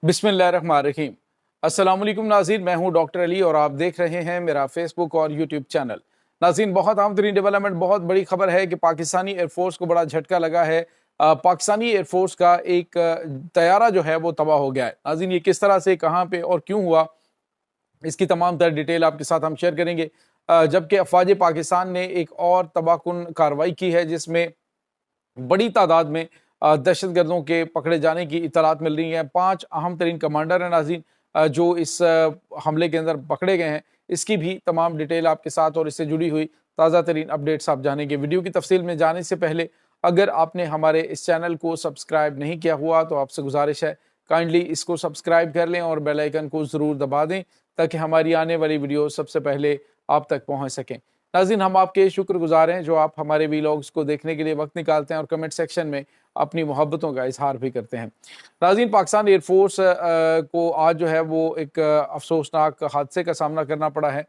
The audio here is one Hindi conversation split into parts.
बिस्मिल्लाहिर्रहमानिर्रहीम। अस्सलाम वालेकुम नाज़रीन, मैं हूं डॉक्टर अली और आप देख रहे हैं मेरा फेसबुक और यूट्यूब चैनल। नाज़रीन, बहुत अहम तरीन डेवलपमेंट, बहुत बड़ी खबर है कि पाकिस्तानी एयरफोर्स को बड़ा झटका लगा है। पाकिस्तानी एयरफोर्स का एक तैयारा जो है वो तबाह हो गया है। नाज़रीन, ये किस तरह से, कहाँ पे और क्यों हुआ, इसकी तमाम तर डिटेल आपके साथ हम शेयर करेंगे। जबकि अफवाज पाकिस्तान ने एक और तबाहकुन कार्रवाई की है जिसमें बड़ी तादाद में दहशतगर्दों के पकड़े जाने की इत्तलात मिल रही हैं। 5 अहम तरीन कमांडर हैं नाज़रीन, जो इस हमले के अंदर पकड़े गए हैं। इसकी भी तमाम डिटेल आपके साथ और इससे जुड़ी हुई ताज़ा तरीन अपडेट्स आप जानेंगे। वीडियो की तफसील में जाने से पहले अगर आपने हमारे इस चैनल को सब्सक्राइब नहीं किया हुआ तो आपसे गुजारिश है, काइंडली इसको सब्सक्राइब कर लें और बेल आइकन को ज़रूर दबा दें ताकि हमारी आने वाली वीडियो सबसे पहले आप तक पहुँच सकें। नाज़रीन, हम आपके शुक्रगुज़ार हैं जो आप हमारे वीलॉग्स को देखने के लिए वक्त निकालते हैं और कमेंट सेक्शन में अपनी मोहब्बतों का इजहार भी करते हैं। नाज़रीन, पाकिस्तान एयरफोर्स को आज जो है वो एक अफसोसनाक हादसे का सामना करना पड़ा है।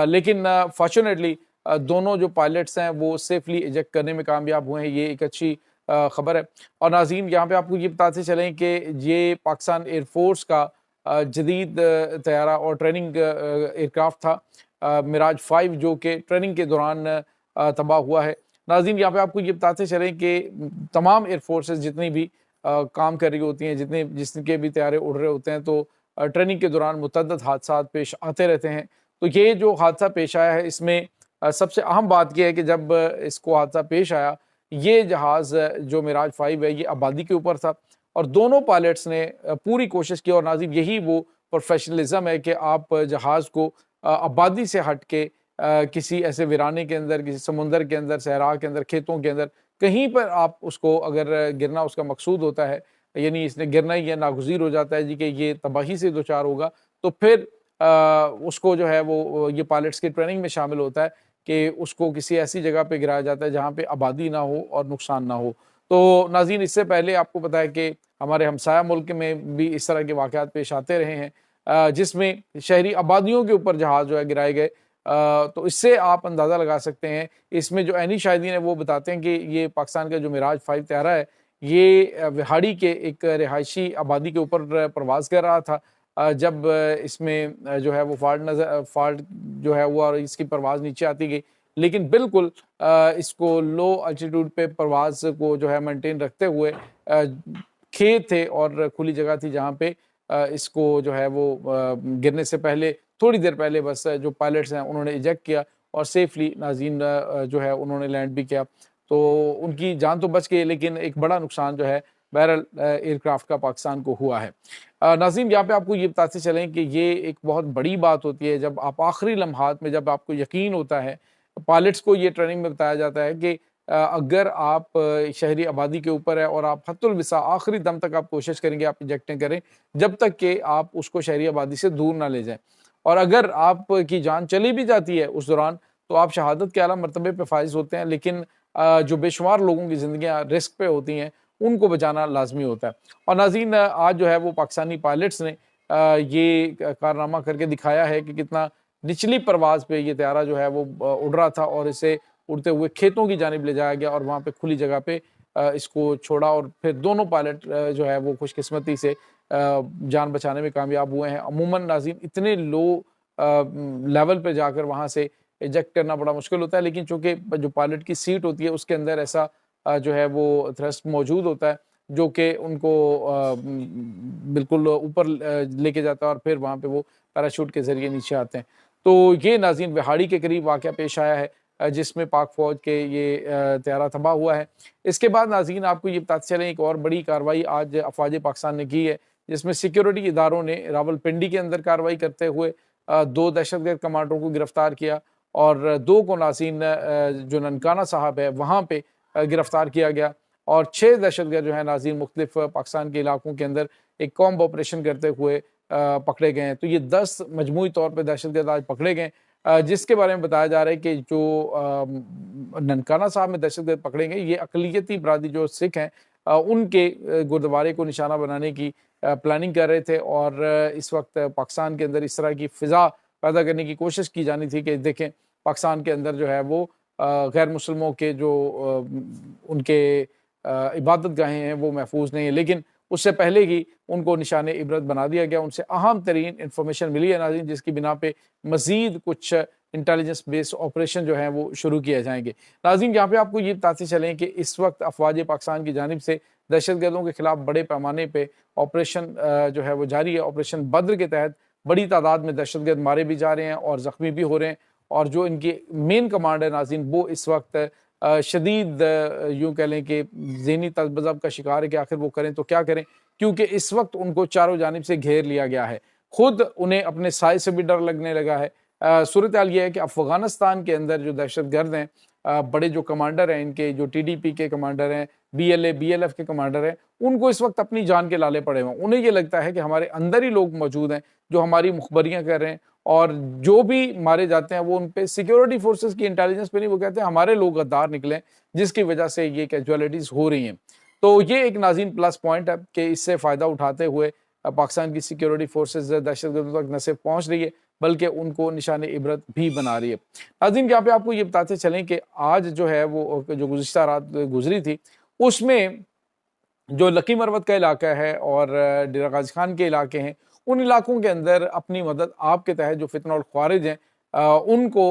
लेकिन फॉर्चुनेटली दोनों जो पायलट्स हैं वो सेफली इजेक्ट करने में कामयाब हुए हैं। ये एक अच्छी खबर है। और नाज़रीन, यहाँ पे आपको ये बताते चलें कि ये पाकिस्तान एयरफोर्स का जदीद तैयारा और ट्रेनिंग एयरक्राफ्ट था, मिराज 5, जो कि ट्रेनिंग के दौरान तबाह हुआ है। नाज़रीन, यहाँ पे आपको ये बताते चलें कि तमाम एयर फोर्सेस जितनी भी काम कर रही होती हैं, जितने जिसके भी तैयारे उड़ रहे होते हैं, तो ट्रेनिंग के दौरान मुतअद्दिद हादसात पेश आते रहते हैं। तो ये जो हादसा पेश आया है, इसमें सबसे अहम बात यह है कि जब इसको हादसा पेश आया, ये जहाज़ जो मिराज 5 है, ये आबादी के ऊपर था और दोनों पायलट्स ने पूरी कोशिश की। और नाज़रीन, यही वो प्रोफेशनलिज्म है कि आप जहाज़ को आबादी से हट के किसी ऐसे वीराने के अंदर, किसी समुंदर के अंदर, सहरा के अंदर, खेतों के अंदर कहीं पर आप उसको, अगर गिरना उसका मकसूद होता है, यानी इसने गिरना ही है, नागुज़ीर हो जाता है जी कि ये तबाही से दो चार होगा, तो फिर उसको जो है वो ये पायलट्स की ट्रेनिंग में शामिल होता है कि उसको किसी ऐसी जगह पे गिराया जाता है जहाँ पे आबादी ना हो और नुकसान ना हो। तो नाज़रीन, इससे पहले आपको पता है कि हमारे हमसाया मुल्क में भी इस तरह के वाक़यात पेश आते रहे हैं, जिसमें शहरी आबादियों के ऊपर जहाज़ जो है गिराए गए। तो इससे आप अंदाज़ा लगा सकते हैं। इसमें जो ऐनी शाहिदीन है वो बताते हैं कि ये पाकिस्तान का जो मिराज 5 तैयारा है, ये विहाड़ी के एक रिहायशी आबादी के ऊपर परवाज़ कर रहा था। जब इसमें जो है वो फ़ाल्ट जो है हुआ और इसकी परवाज़ नीचे आती गई। लेकिन बिल्कुल इसको लो अल्टीट्यूड पे परवाज़ को जो है मेंटेन रखते हुए, खेत थे और खुली जगह थी जहाँ पे इसको जो है वो गिरने से पहले, थोड़ी देर पहले बस जो पायलट्स हैं उन्होंने इजेक्ट किया और सेफली नाज़रीन जो है उन्होंने लैंड भी किया। तो उनकी जान तो बच गई, लेकिन एक बड़ा नुकसान जो है बहरहाल एयरक्राफ्ट का पाकिस्तान को हुआ है। नाज़रीन, यहाँ पे आपको ये बताते चलें कि ये एक बहुत बड़ी बात होती है जब आप आखिरी लम्हात में, जब आपको यकीन होता है, पायलट्स को ये ट्रेनिंग में बताया जाता है कि अगर आप शहरी आबादी के ऊपर है और आप हत्तुल विसा आखिरी दम तक आप कोशिश करेंगे, आप इंजेक्टें करें जब तक कि आप उसको शहरी आबादी से दूर ना ले जाएं। और अगर आपकी जान चली भी जाती है उस दौरान, तो आप शहादत के आला मरतबे पे फाइज होते हैं, लेकिन जो बेशुमार लोगों की ज़िंदगियाँ रिस्क पे होती हैं, उनको बचाना लाजमी होता है। और नाज़रीन, आज जो है वो पाकिस्तानी पायलट्स ने ये कारनामा करके दिखाया है कि कितना निचली परवाज़ पे ये तैयारा जो है वो उड़ रहा था और इसे उड़ते हुए खेतों की जानिब ले जाया गया और वहाँ पे खुली जगह पे इसको छोड़ा और फिर दोनों पायलट जो है वो खुशकिस्मती से जान बचाने में कामयाब हुए हैं। अमूमन नाज़रीन, इतने लो लेवल पे जाकर वहाँ से इजेक्ट करना बड़ा मुश्किल होता है, लेकिन चूँकि जो पायलट की सीट होती है उसके अंदर ऐसा जो है वो थ्रस्ट मौजूद होता है जो कि उनको बिल्कुल ऊपर लेके जाता है और फिर वहाँ पे वो पैराशूट के ज़रिए नीचे आते हैं। तो ये नाज़रीन विहाड़ी के करीब वाक़या पेश आया है, जिसमें पाक फ़ौज के ये तैयारा तबाह हुआ है। इसके बाद नाज़रीन, आपको ये बताते चलें, एक और बड़ी कार्रवाई आज अफ़वाज पाकिस्तान ने की है, जिसमें सिक्योरिटी इदारों ने रावलपिंडी के अंदर कार्रवाई करते हुए 2 दहशतगर्द कमांडरों को गिरफ्तार किया और 2 को नाज़रीन जो ननकाना साहब है वहाँ पे गिरफ्तार किया गया और 6 दहशतगर्द जो है नाज़रीन मुख्तलिफ पाकिस्तान के इलाकों के अंदर एक कॉम्ब ऑपरेशन करते हुए पकड़े गए हैं। तो ये 10 मजमूई तौर पे दहशतगर्द आज पकड़े गए, जिसके बारे में बताया जा रहा है कि जो ननकाना साहब में दहशतगर्द पकड़े गए, ये अक़लियती बरादरी जो सिख हैं, उनके गुरुद्वारे को निशाना बनाने की प्लानिंग कर रहे थे और इस वक्त पाकिस्तान के अंदर इस तरह की फ़िज़ा पैदा करने की कोशिश की जानी थी कि देखें पाकिस्तान के अंदर जो है वो गैर मुसलमों के जो उनके इबादत गाहें हैं वो महफूज नहीं है। लेकिन उससे पहले ही उनको निशाने इबरत बना दिया गया। उनसे अहम तरीन इंफॉर्मेशन मिली है नाज़रीन, जिसकी बिना पे मज़ीद कुछ इंटेलिजेंस बेस्ड ऑपरेशन जो हैं वो शुरू किए जाएंगे। नाज़रीन, यहाँ पे आपको ये बताते चलें कि इस वक्त अफवाज पाकिस्तान की जानिब से दहशतगर्दों के खिलाफ बड़े पैमाने पर ऑपरेशन जो है वो जारी है। ऑपरेशन बद्र के तहत बड़ी तादाद में दहशतगर्द मारे भी जा रहे हैं और ज़ख्मी भी हो रहे हैं। और जो इनकी मेन कमांड है नाज़रीन, वो इस वक्त शदीद यूँ कह लें कि ज़हनी तज़ब्ज़ब का शिकार है कि आखिर वो करें तो क्या करें, क्योंकि इस वक्त उनको चारों जानिब से घेर लिया गया है। खुद उन्हें अपने साय से भी डर लगने लगा है। सूरत हाल ये है कि अफ़गानिस्तान के अंदर जो दहशतगर्द हैं, बड़े जो कमांडर हैं इनके, जो टीडीपी के कमांडर हैं, बीएलए बीएलएफ के कमांडर हैं, उनको इस वक्त अपनी जान के लाले पड़े हुए हैं। उन्हें ये लगता है कि हमारे अंदर ही लोग मौजूद हैं जो हमारी मुखबरियाँ कर रहे हैं, और जो भी मारे जाते हैं वो उन पे सिक्योरिटी फोर्सेस की इंटेलिजेंस पे नहीं, वो कहते हैं हमारे लोग गद्दार निकले, जिसकी वजह से ये कैजुअलिटीज़ हो रही हैं। तो ये एक नाज़रीन प्लस पॉइंट है कि इससे फ़ायदा उठाते हुए पाकिस्तान की सिक्योरिटी फोर्सेस दहशतगर्दों तक न सिर्फ पहुँच रही है, बल्कि उनको निशाने इबरत भी बना रही है। नाज़रीन, यहाँ पे आपको ये बताते चलें कि आज जो है वो जो गुज़िश्ता रात गुजरी थी, उसमें जो लकी मरवत का इलाका है और डेरा गाजी खान के इलाके हैं, उन इलाकों के अंदर अपनी मदद आपके तहत जो फितना और ख्वारिज हैं उनको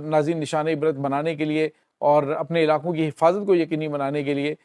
नाज़रीन निशाने इबरत बनाने के लिए और अपने इलाकों की हिफाजत को यकीनी बनाने के लिए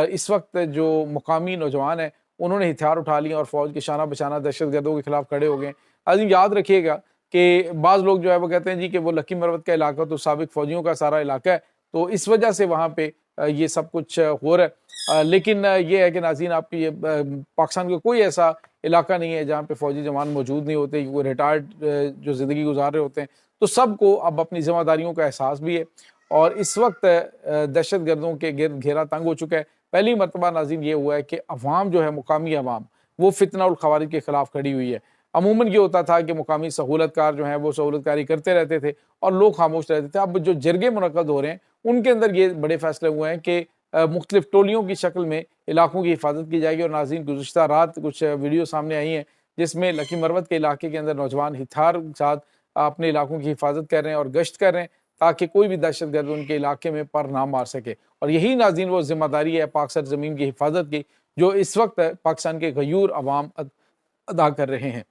इस वक्त जो मुकामी नौजवान हैं उन्होंने हथियार उठा लिए और फ़ौज के शाना बचाना दहशतगर्दों के खिलाफ खड़े हो गए। नाज़रीन, याद रखिएगा कि बाज़ लोग जो है वो कहते हैं जी कि वो लकी मरवत का इलाका तो साबिक फ़ौजियों का सारा इलाका है, तो इस वजह से वहाँ पे ये सब कुछ हो रहा है। लेकिन ये है कि नाज़रीन, आपकी ये पाकिस्तान का कोई ऐसा इलाका नहीं है जहाँ पे फ़ौजी जवान मौजूद नहीं होते, वो रिटायर्ड जो ज़िंदगी गुजार रहे होते हैं। तो सबको अब अपनी ज़िम्मेदारियों का एहसास भी है और इस वक्त दहशतगर्दों के गिर्द घेरा तंग हो चुका है। पहली मरतबा नाज़रीन ये हुआ है कि अवाम जो है, मुकामी अवाम, वो फितना और ख़वारिज के खिलाफ खड़ी हुई है। अमूमन ये होता था कि मुकामी सहूलतकार जो हैं वो सहूलतकारी करते रहते थे और लोग खामोश रहते थे। अब जो जरगे मुनक़्क़द हो रहे हैं उनके अंदर ये बड़े फैसले हुए हैं कि मुख्तलिफ टोलियों की शक्ल में इलाकों की हिफाजत की जाएगी। और नाज़रीन, गुज़िश्ता रात कुछ वीडियो सामने आई हैं जिसमें लकी मरवत के इलाके के अंदर नौजवान हथियार के साथ अपने इलाकों की हिफाजत कर रहे हैं और गश्त कर रहे हैं ताकि कोई भी दहशतगर्द उनके इलाके में पर ना मार सके। और यही नाज़रीन वो ज़िम्मेदारी है पाक सर ज़मीन की हिफाजत की, जो इस वक्त पाकिस्तान के गयूर अवाम अदा कर रहे हैं।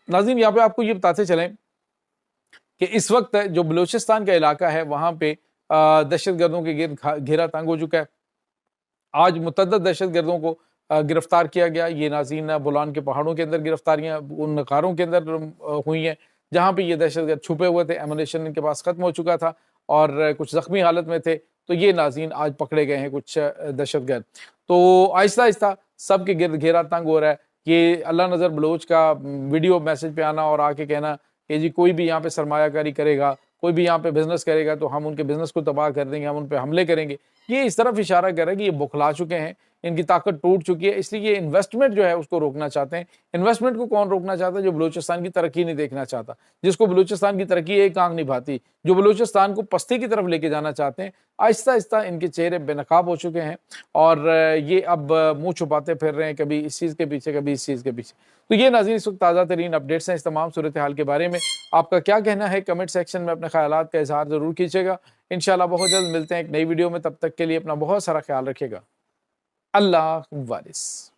नाज़रीन, यहाँ पे आपको ये बताते चलें कि इस वक्त जो बलूचिस्तान का इलाका है वहाँ पे दहशतगर्दों के गिर्द घेरा तंग हो चुका है। आज मुतअद्दिद दहशतगर्दों को गिरफ्तार किया गया। ये नाज़रीन बोलान के पहाड़ों के अंदर गिरफ्तारियाँ उन नकारों के अंदर हुई हैं जहाँ पे ये दहशतगर्द छुपे हुए थे। एमुनेशन इनके पास ख़त्म हो चुका था और कुछ ज़ख्मी हालत में थे, तो ये नाज़रीन आज पकड़े गए हैं कुछ दहशतगर्द। तो आहिस्ता आहिस्ता सब के गिर्द घेरा तंग हो रहा है। ये अल्लाह नज़र बलोच का वीडियो मैसेज पे आना और आके कहना कि जी कोई भी यहाँ पे सरमायाकारी करेगा, कोई भी यहाँ पे बिजनेस करेगा तो हम उनके बिजनेस को तबाह कर देंगे, हम उन पे हमले करेंगे। ये इस तरफ इशारा कर रहा है कि ये बुखला चुके हैं, इनकी ताकत टूट चुकी है, इसलिए ये इन्वेस्टमेंट जो है उसको रोकना चाहते हैं। इन्वेस्टमेंट को कौन रोकना चाहता है? जो बलूचिस्तान की तरक्की नहीं देखना चाहता, जिसको बलूचिस्तान की तरक्की एक आंख नहीं भाती, जो बलूचिस्तान को पस्ती की तरफ लेके जाना चाहते हैं। आहिस्ता आहिस्ता इनके चेहरे बेनकाब हो चुके हैं और ये अब मुंह छुपाते फिर रहे हैं, कभी इस चीज़ के पीछे, कभी इस चीज़ के पीछे। तो ये नाज़रीन इस वक्त ताज़ा तरीन अपडेट्स हैं इस तमाम सूरत हाल के बारे में। आपका क्या कहना है? कमेंट सेक्शन में अपने ख्यालात का इज़हार ज़रूर कीजिएगा। इंशाल्लाह बहुत जल्द मिलते हैं एक नई वीडियो में, तब तक के लिए अपना बहुत सारा ख्याल रखिएगा। अल्लाह वारिस।